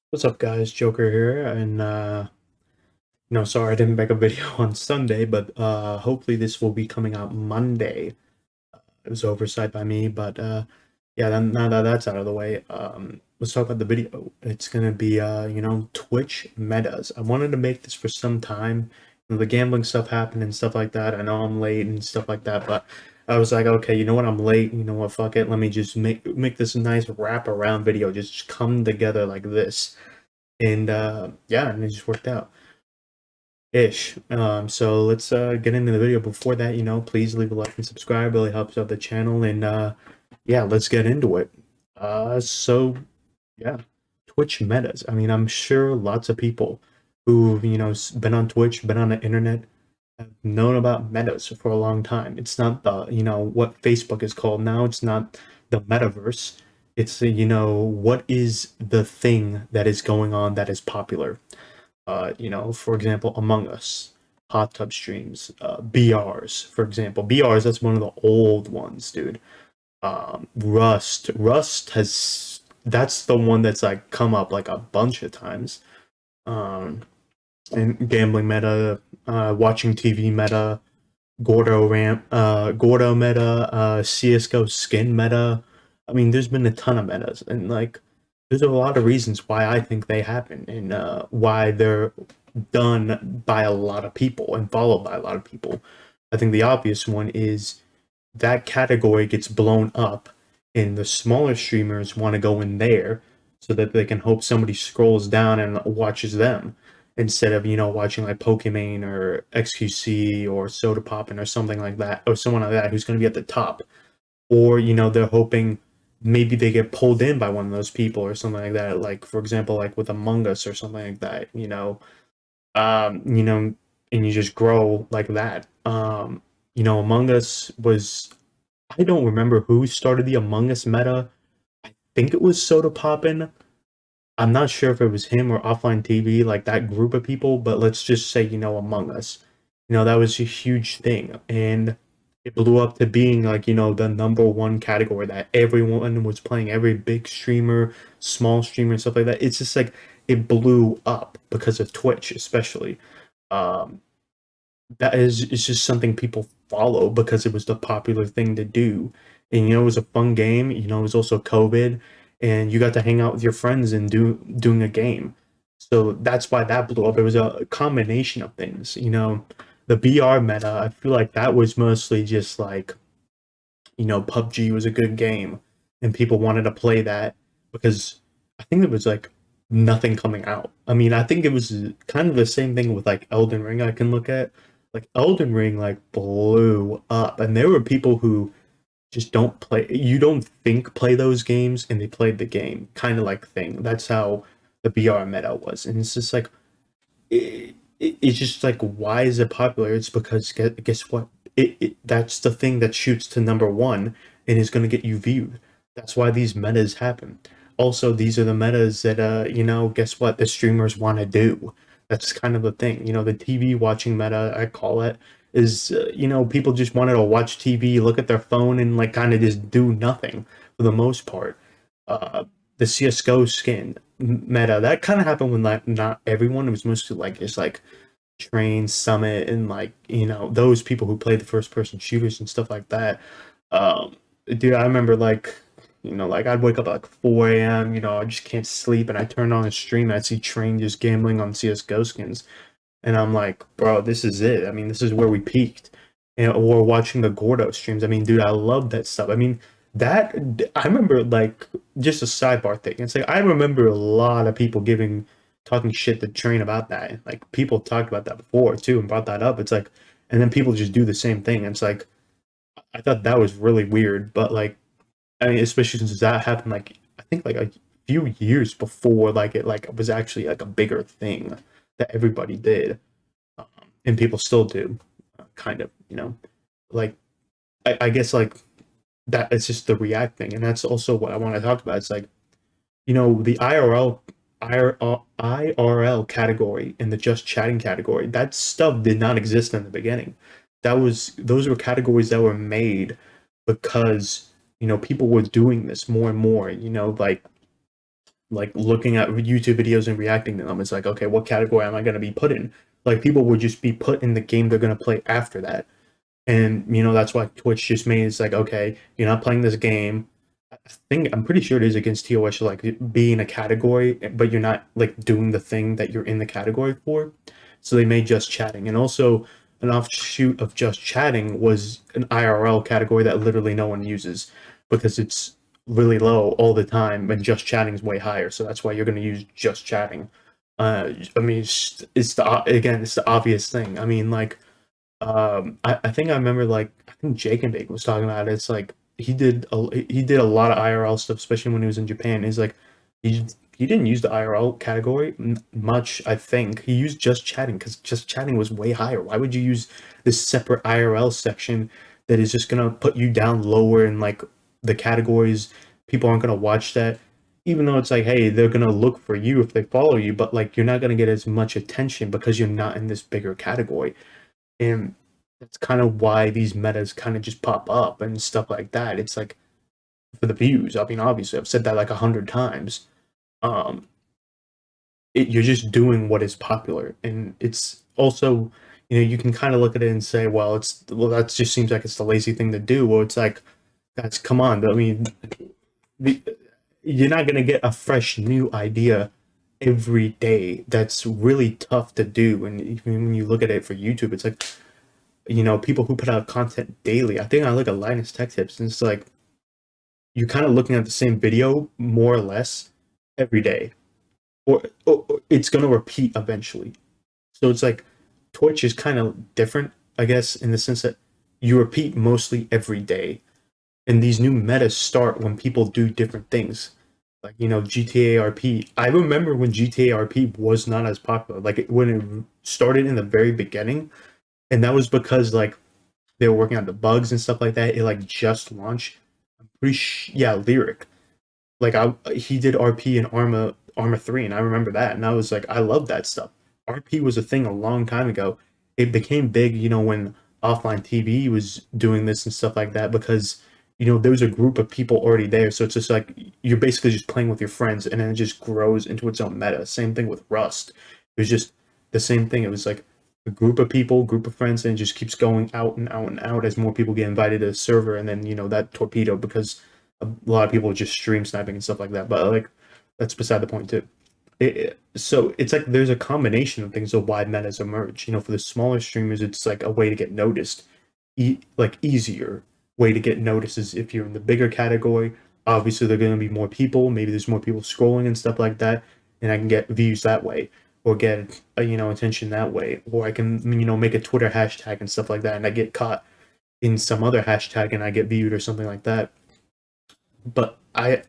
What's up, guys? Joker here, and sorry I didn't make a video on Sunday, but hopefully this will be coming out Monday. It was oversight by me, but yeah. Then now that that's out of the way, let's talk about the video. It's gonna be Twitch metas. I wanted to make this for some time. The gambling stuff happened and stuff like that. I know I'm late and stuff like that, but I was like, okay, you know what? I'm late. You know what? Fuck it. Let me just make this nice wrap around video. Just come together like this. And yeah, and it just worked out ish. So let's get into the video. Before that, please leave a like and subscribe. Really helps out the channel. And yeah, let's get into it. So yeah, Twitch metas. I mean, I'm sure lots of people who've been on Twitch, been on the internet, have known about metas for a long time. It's not the what Facebook is called now. It's not the metaverse. It's what is the thing that is going on that is popular. For example, Among Us, hot tub streams, BRs, for example. BRs, that's one of the old ones, dude. Rust has, that's the one that's like come up like a bunch of times. Um, and gambling meta, watching TV meta, Gordo meta, CS:GO skin meta. I mean, there's been a ton of metas, and like, there's a lot of reasons why I think they happen, and why they're done by a lot of people and followed by a lot of people. I think the obvious one is that category gets blown up, and the smaller streamers want to go in there so that they can hope somebody scrolls down and watches them instead of watching like Pokimane or XQC or Soda Poppin or something like that, or someone like that who's going to be at the top, or they're hoping maybe they get pulled in by one of those people or something like that, like for example like with Among Us or something like that, um you know and you just grow like that. Among Us was, I don't remember who started the Among Us meta. I think it was Soda Poppin. I'm not sure if it was him or Offline TV, like that group of people, but let's just say, Among Us. That was a huge thing. And it blew up to being like, the number one category that everyone was playing, every big streamer, small streamer, and stuff like that. It's just like it blew up because of Twitch, especially. Um, that is, it's just something people follow because it was the popular thing to do. And it was a fun game. It was also COVID, and you got to hang out with your friends and doing a game. So that's why that blew up. It was a combination of things. The BR meta, I feel like that was mostly just like, PUBG was a good game and people wanted to play that because I think there was like nothing coming out. I mean, I think it was kind of the same thing with like Elden Ring. I can look at like Elden Ring like blew up, and there were people who just don't play, you don't think play those games, and they played the game kind of like thing. That's how the BR meta was. And it's just like it's just like, why is it popular? It's because guess what, that's the thing that shoots to number one and is going to get you viewed. That's why these metas happen. Also, these are the metas that guess what, the streamers want to do. That's kind of the thing. The TV watching meta, I call it, is people just wanted to watch TV, look at their phone, and like kind of just do nothing for the most part. uh the CS:GO skin meta, that kind of happened when like not everyone, it was mostly like just like Train, Summit, and like those people who play the first person shooters and stuff like that. Dude, I remember like like I'd wake up at like 4 a.m. I just can't sleep, and I turn on a stream and I see Train just gambling on CS:GO skins, and I'm like, bro, this is it. I mean, this is where we peaked. Or watching the Gordo streams. I mean, dude, I love that stuff. I mean, that, I remember like, just a sidebar thing. It's like I remember a lot of people talking shit to Train about that. Like people talked about that before too and brought that up. It's like, and then people just do the same thing. It's like I thought that was really weird, but like, I mean, especially since that happened like I think like a few years before like it like was actually like a bigger thing that everybody did, um, and people still do, kind of, like I guess like that, it's just the React thing, and that's also what I want to talk about. It's like the IRL category and the just chatting category. That stuff did not exist in the beginning. Those were categories that were made because people were doing this more and more. Like like looking at YouTube videos and reacting to them. It's like, okay, what category am I going to be put in? Like people would just be put in the game they're going to play after that. And that's why Twitch just made it's like, okay, you're not playing this game. I'm pretty sure it is against TOS, like be in a category, but you're not like doing the thing that you're in the category for. So they made just chatting, and also an offshoot of just chatting was an IRL category that literally no one uses because it's really low all the time, and just chatting is way higher. So that's why you're going to use just chatting. I mean, it's the obvious thing. I mean, like I think I remember like I think Jake and Bake was talking about it. It's like he did a lot of IRL stuff, especially when he was in Japan. He's like he didn't use the IRL category much. I think he used just chatting because just chatting was way higher. Why would you use this separate IRL section that is just gonna put you down lower in like the categories? People aren't gonna watch that. Even though it's like, hey, they're gonna look for you if they follow you, but like you're not gonna get as much attention because you're not in this bigger category. And that's kind of why these metas kind of just pop up and stuff like that. It's like for the views. I mean, obviously, I've said that like 100 times. Um, you're just doing what is popular, and it's also, you can kind of look at it and say, well, that just seems like it's the lazy thing to do. Well, it's like, guys, come on. I mean, the, you're not gonna get a fresh new idea every day. That's really tough to do. And even when you look at it for YouTube, it's like, people who put out content daily. I think I look at Linus Tech Tips, and it's like you're kind of looking at the same video more or less every day, or it's gonna repeat eventually. So it's like Twitch is kind of different, I guess, in the sense that you repeat mostly every day, and these new metas start when people do different things. Like GTA RP. I remember when GTA RP was not as popular. Like when it started in the very beginning, and that was because like they were working on the bugs and stuff like that. It like just launched. I'm pretty yeah, Lyric. Like he did RP in Arma 3, and I remember that, and I was like, I love that stuff. RP was a thing a long time ago. It became big, when offline TV was doing this and stuff like that because there was a group of people already there. So it's just like you're basically just playing with your friends, and then it just grows into its own meta. Same thing with Rust. It was just the same thing. It was like a group of people, group of friends, and it just keeps going out and out and out as more people get invited to the server, and then that torpedo because a lot of people just stream sniping and stuff like that. But like that's beside the point too. So it's like there's a combination of things of why metas emerge. For the smaller streamers, it's like a way to get noticed, like easier way to get noticed is if you're in the bigger category. Obviously, there are going to be more people. Maybe there's more people scrolling and stuff like that, and I can get views that way, or get attention that way, or I can make a Twitter hashtag and stuff like that, and I get caught in some other hashtag and I get viewed or something like that. But I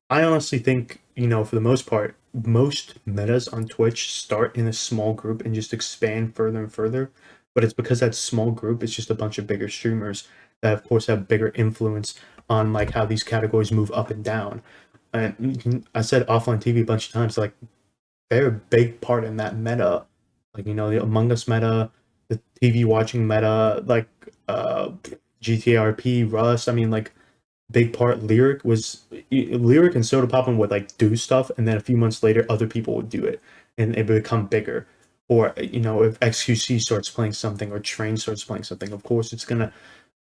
honestly think, for the most part, most metas on Twitch start in a small group and just expand further and further. But it's because that small group is just a bunch of bigger streamers that, of course, have bigger influence on like how these categories move up and down. And I said offline TV a bunch of times, like they're a big part in that meta. Like the Among Us meta, the TV watching meta, like GTRP, Rust. I mean, like big part Lyric and Soda Poppin would like do stuff, and then a few months later other people would do it and it would become bigger. Or if XQC starts playing something or Train starts playing something, of course it's gonna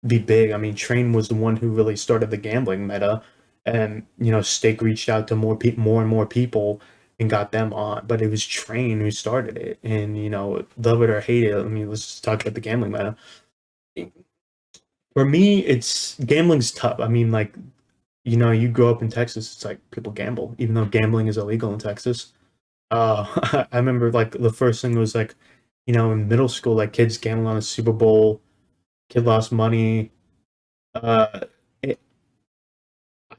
be big. I mean, Train was the one who really started the gambling meta, and Stake reached out to more and more people and got them on, but it was Train who started it. And love it or hate it, I mean, let's just talk about the gambling meta. For me, it's gambling's tough. I mean, like, you grow up in Texas, it's like people gamble, even though gambling is illegal in Texas. I remember like the first thing was like, in middle school, like kids gambling on a Super Bowl, kid lost money. Uh, it,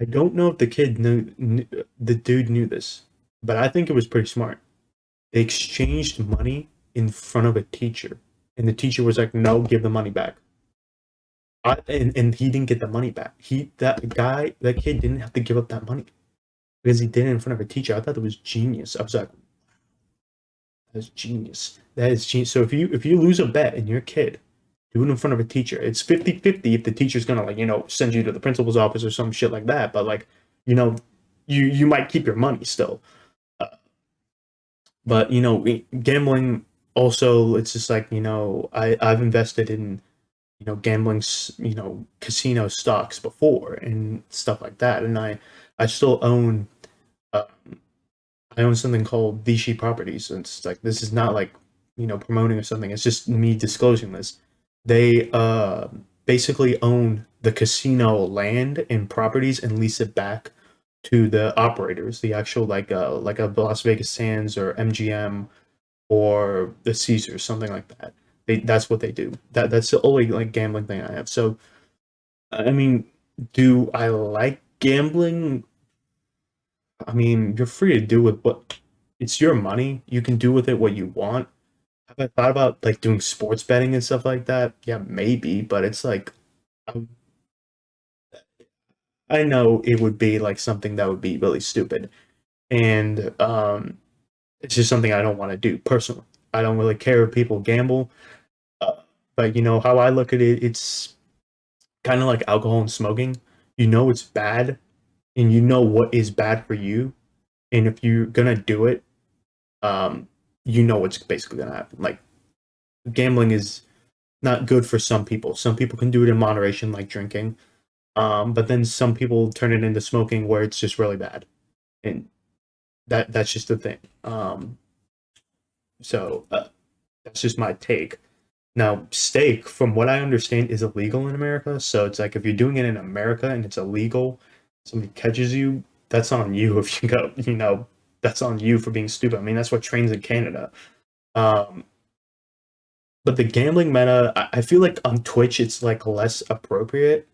I don't know if the kid knew the dude knew this, but I think it was pretty smart. They exchanged money in front of a teacher, and the teacher was like, "No, give the money back." And he didn't get the money back. That kid didn't have to give up that money because he did it in front of a teacher. I thought that was genius. I was like, that's genius. That is genius. So if you lose a bet and you're a kid, do it in front of a teacher. It's 50-50 if the teacher's gonna like, send you to the principal's office or some shit like that. But like, you know, you might keep your money still. Uh, but gambling also, it's just like, I've invested in gambling, casino stocks before and stuff like that, and I still own uh, I own something called Vichy Properties. And it's like, this is not like promoting or something. It's just me disclosing this. They basically own the casino land and properties and lease it back to the operators, the actual like a Las Vegas Sands or MGM or the Caesars, something like that. That's what they do. That's the only like gambling thing I have. So I mean, do I like gambling? I mean, you're free to do with what it's your money. You can do with it what you want. Have I thought about like doing sports betting and stuff like that? Yeah, maybe, but it's like um, I know it would be like something that would be really stupid, and it's just something I don't want to do personally. I don't really care if people gamble, uh, but how I look at it, it's kind of like alcohol and smoking. You know it's bad, and you know what is bad for you, and if you're gonna do it, um, you know what's basically gonna happen. Like gambling is not good for some people. Some people can do it in moderation, like drinking. But then some people turn it into smoking, where it's just really bad, and that's just the thing. So that's just my take. Now, steak, from what I understand, is illegal in America. So it's like if you're doing it in America and it's illegal, somebody catches you, that's on you. If you go, that's on you for being stupid. I mean, that's what trains in Canada. Um, but the gambling meta, I feel like on Twitch it's like less appropriate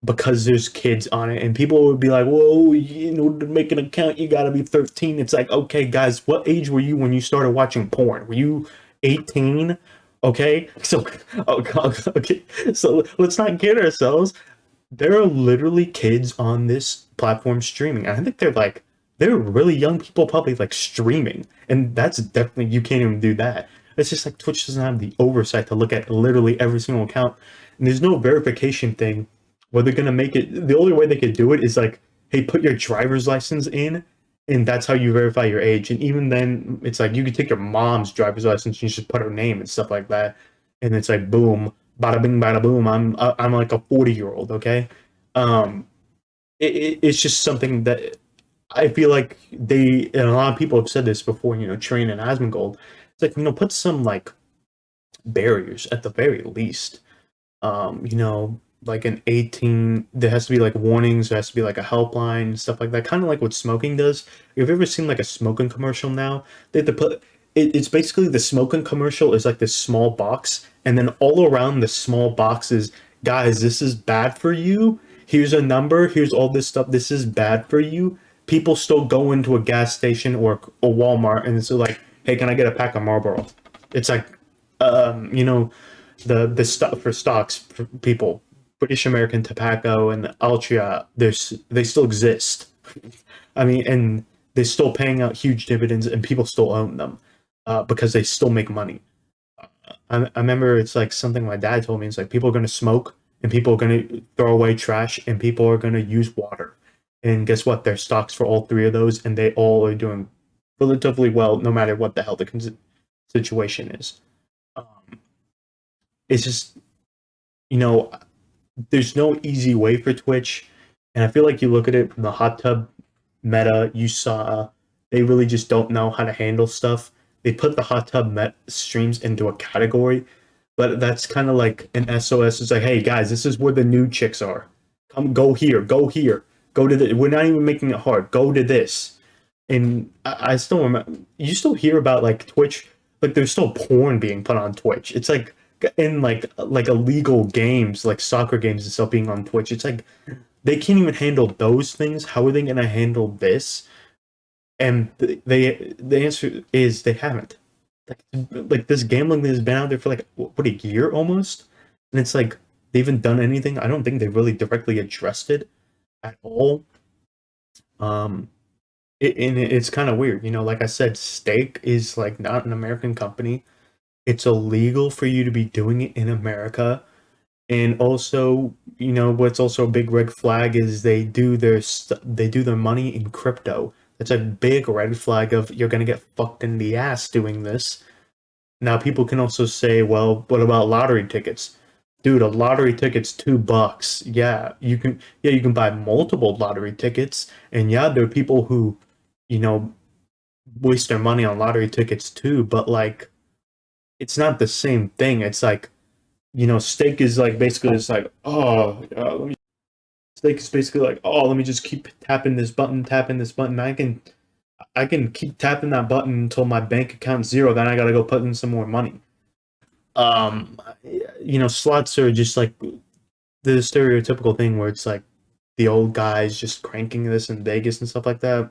because there's kids on it, and people would be like, "Whoa, to make an account, you gotta be 13." It's like, okay, guys, what age were you when you started watching porn? Were you 18? Okay, so okay, so let's not kid ourselves. There are literally kids on this platform streaming. I think they're really young people, probably like streaming, and that's definitely you can't even do that. It's just like Twitch doesn't have the oversight to look at literally every single account, and there's no verification thing where they're gonna make it. The only way they could do it is like, hey, put your driver's license in, and that's how you verify your age. And even then, it's like you could take your mom's driver's license and you just put her name and stuff like that, and it's like boom, bada bing, bada boom. I'm like a 40-year-old, okay. Um, it's just something that I feel like and a lot of people have said this before. Train and Asmongold. It's like put some like barriers at the very least. Like an 18, there has to be like warnings, there has to be like a helpline, stuff like that, kind of like what smoking does. Have you ever seen like a smoking commercial now? They have to put it's basically the smoking commercial is like this small box, and then all around the small box is, guys, this is bad for you. Here's a number, here's all this stuff, this is bad for you. People still go into a gas station or a Walmart and it's like, hey, can I get a pack of Marlboro? It's like, um, you know, the stuff for stocks for people, British American Tobacco and Altria, they still exist. I mean, and they're still paying out huge dividends, and people still own them because they still make money. I remember it's like something my dad told me. It's like people are going to smoke, and people are going to throw away trash, and people are going to use water. And guess what? There's stocks for all three of those, and they all are doing relatively well, no matter what the hell the situation is. Um, it's just you know there's no easy way for Twitch, and I feel like you look at it from the hot tub meta you saw, they really just don't know how to handle stuff. They put the hot tub streams into a category, but that's kind of like an SOS. It's like, hey guys, this is where the new chicks are. Come, go here, go here, go to the. We're not even making it hard. Go to this, and I still remember. You still hear about like Twitch, like there's still porn being put on Twitch. It's like in like illegal games, like soccer games and stuff being on Twitch. It's like they can't even handle those things. How are they going to handle this? And the answer is they haven't. Like this gambling has been out there for like what, a year almost, and it's like they haven't done anything. I don't think they really directly addressed it at all. Um, and it's kind of weird, Like I said, Steak is like not an American company. It's illegal for you to be doing it in America, And also, you know, what's also a big red flag is they do their money in crypto. That's a big red flag of you're gonna get fucked in the ass doing this. Now people can also say, well, what about lottery tickets? Dude, a lottery ticket's $2. Yeah, you can buy multiple lottery tickets, and yeah, there are people who, you know, waste their money on lottery tickets too, but like it's not the same thing. It's like, you know, stake is like basically it's like, oh, stake is basically like, oh, let me just keep tapping this button. I can keep tapping that button until my bank account's zero. Then I gotta go put in some more money. You know, slots are just like the stereotypical thing where it's like the old guys just cranking this in Vegas and stuff like that.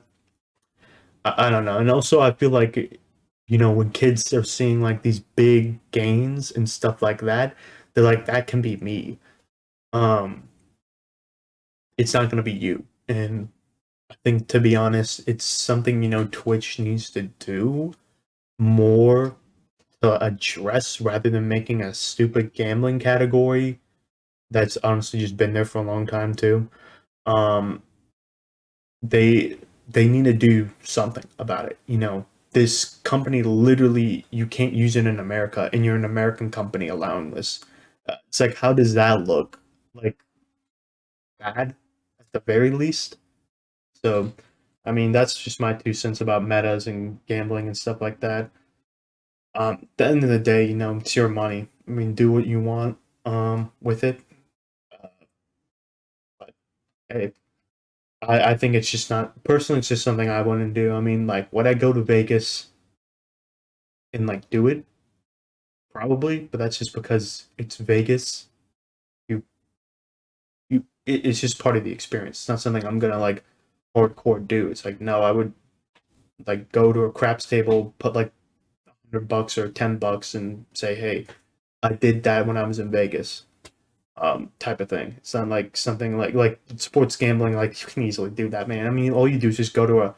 I don't know. And also, I feel like, you know, when kids are seeing like these big gains and stuff like that, they're like, that can be me. Um, it's not gonna be you. And I think, to be honest, it's something, you know, Twitch needs to do more to address rather than making a stupid gambling category that's honestly just been there for a long time too. Um, they they need to do something about it. You know, this company literally you can't use it in America, and you're an American company allowing this. It's like, how does that look? Like bad at the very least. So, I mean, that's just my 2 cents about metas and gambling and stuff like that. At the end of the day, you know, it's your money. I mean, do what you want with it. Uh, but hey, I think it's just not personally. It's just something I wouldn't do. I mean, like, would I go to Vegas and like do it? Probably, but that's just because it's Vegas. You it's just part of the experience. It's not something I'm gonna like hardcore do. It's like, no, I would like go to a craps table, put like $100 or $10 and say, hey, I did that when I was in Vegas, type of thing. It's not like something like sports gambling. Like, you can easily do that, man. I mean, all you do is just go to a,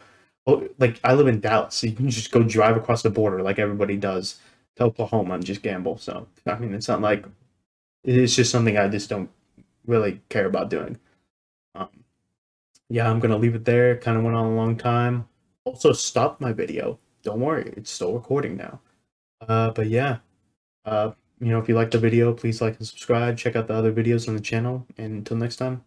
oh, like, I live in Dallas, so you can just go drive across the border like everybody does to Oklahoma and just gamble. So I mean, it's not like it's just something I just don't really care about doing. Um, yeah, I'm gonna leave it there. Kind of went on a long time. Also, stopped my video. Don't worry, it's still recording now. But yeah, you know, if you like the video, please like and subscribe. Check out the other videos on the channel. And until next time.